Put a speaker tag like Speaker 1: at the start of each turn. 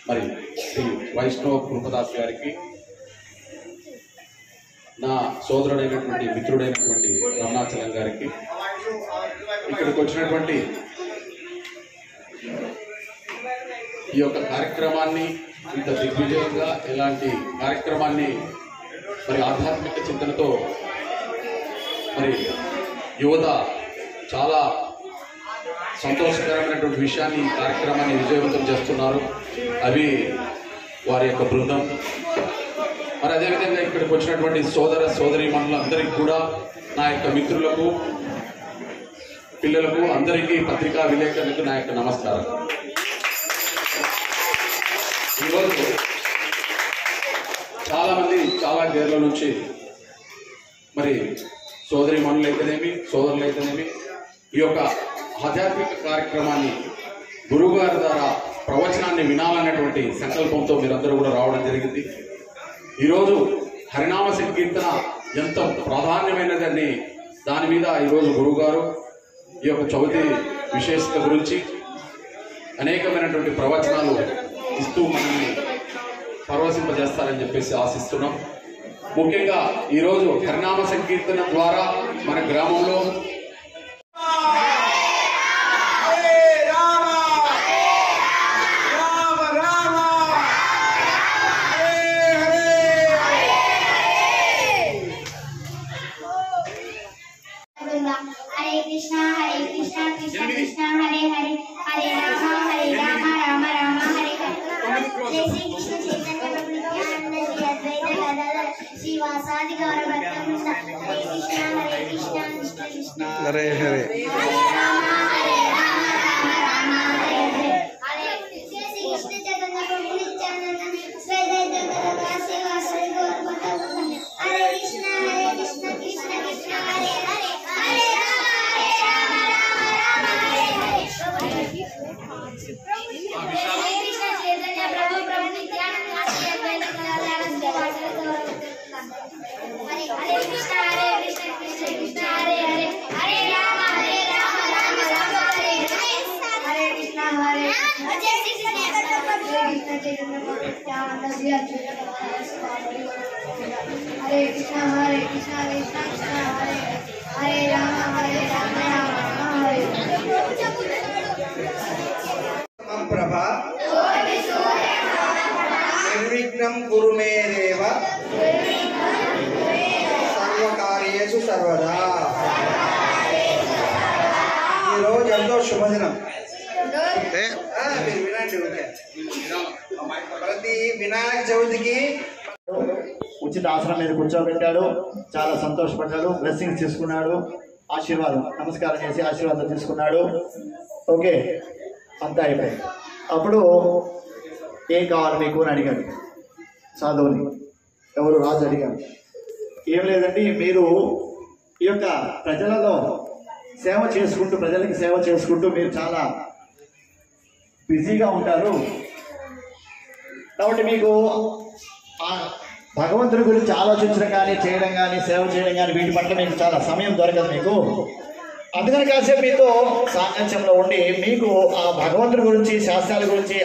Speaker 1: మరి శ్రీ వైష్ణవ కృపదాస్ గారికి, నా సోదరుడైనటువంటి మిత్రుడైనటువంటి రమణాచలం గారికి, ఇక్కడికి వచ్చినటువంటి ఈ యొక్క కార్యక్రమాన్ని ఇంత దిగ్విజయంగా ఇలాంటి కార్యక్రమాన్ని మరి ఆధ్యాత్మిక చింతనతో మరి యువత చాలా సంతోషకరమైనటువంటి విషయాన్ని ఈ కార్యక్రమాన్ని విజయవంతం చేస్తున్నారు. అవి వారి యొక్క బృందం. మరి అదేవిధంగా ఇక్కడికి వచ్చినటువంటి సోదర సోదరీమణులందరికీ కూడా, నా యొక్క మిత్రులకు, పిల్లలకు అందరికీ, పత్రికా విలేకరులకు నా యొక్క నమస్కారం. ఈరోజు చాలామంది చాలా గేర్ల నుంచి మరి సోదరీమణులు అయితేనేమి, సోదరులు అయితేనేమి ఈ యొక్క ఆధ్యాత్మిక కార్యక్రమాన్ని గురువుగారి ద్వారా ప్రవచనాన్ని వినాలనేటువంటి సంకల్పంతో మీరందరూ కూడా రావడం జరిగింది. ఈరోజు హరినామ సంకీర్తన ఎంత ప్రాధాన్యమైనదని దాని మీద ఈరోజు గురువుగారు ఈ యొక్క చవితి విశేషత గురించి అనేకమైనటువంటి ప్రవచనాలు ఇస్తూ మనల్ని పరవశింపజేస్తారని చెప్పేసి ఆశిస్తున్నాం. ముఖ్యంగా ఈరోజు హరినామ సంకీర్తన ద్వారా మన గ్రామంలో
Speaker 2: हरे कृष्णा कृष्ण कृष्ण हरे हरे हरे राम राम राम हरे हरे। जय श्री कृष्ण चैतन्य प्रभु नित्यानंद श्री अद्वैत गदाधर श्रीवासादि गौर भक्तवृंद। हरे कृष्ण कृष्ण कृष्ण
Speaker 3: हरे हरे
Speaker 2: हरे राम राम हरे हरे हरे। जय श्री कृष्ण चैतन्य प्रभु नित्यानंद श्री अद्वैत गदाधर श्रीवासादि गौर भक्तवृंद। हरे कृष्ण कृष्ण कृष्ण हरे हरे हरे हरे कृष्णा कृष्ण कृष्ण हरे हरे राम राम हरे
Speaker 3: प्रभा निर्विघ्नं कुरु मे देव सर्वकार्येषु सर्वदा। ఈ రోజు ఎంతో శుభదినం. మీరు వినండి. ప్రతి వినాయక చవితికి
Speaker 4: ఉచిత ఆసనం మీద కూర్చోబెట్టాడు. చాలా సంతోషపడ్డాడు. బ్లెస్సింగ్స్ తీసుకున్నాడు. ఆశీర్వాదం, నమస్కారం చేసి ఆశీర్వాదం తీసుకున్నాడు. ఓకే, అంతా అయిపోయింది. అప్పుడు ఏం కావాలి మీకు అని అడిగాడు సాధువుని. ఎవరు? రాజు అడిగాడు. ఏం లేదండి, మీరు ఈ యొక్క ప్రజలలో సేవ చేసుకుంటూ, ప్రజలకి సేవ చేసుకుంటూ మీరు చాలా బిజీగా ఉంటారు కాబట్టి మీకు భగవంతుడి గురించి ఆలోచించడం కానీ, చేయడం కానీ, సేవ చేయడం కానీ వీటి పట్ల మీకు చాలా సమయం దొరకదు మీకు. అందుకని కాసేపు మీతో సాంగత్యంలో ఉండి మీకు ఆ భగవంతుడి గురించి, శాస్త్రాల గురించి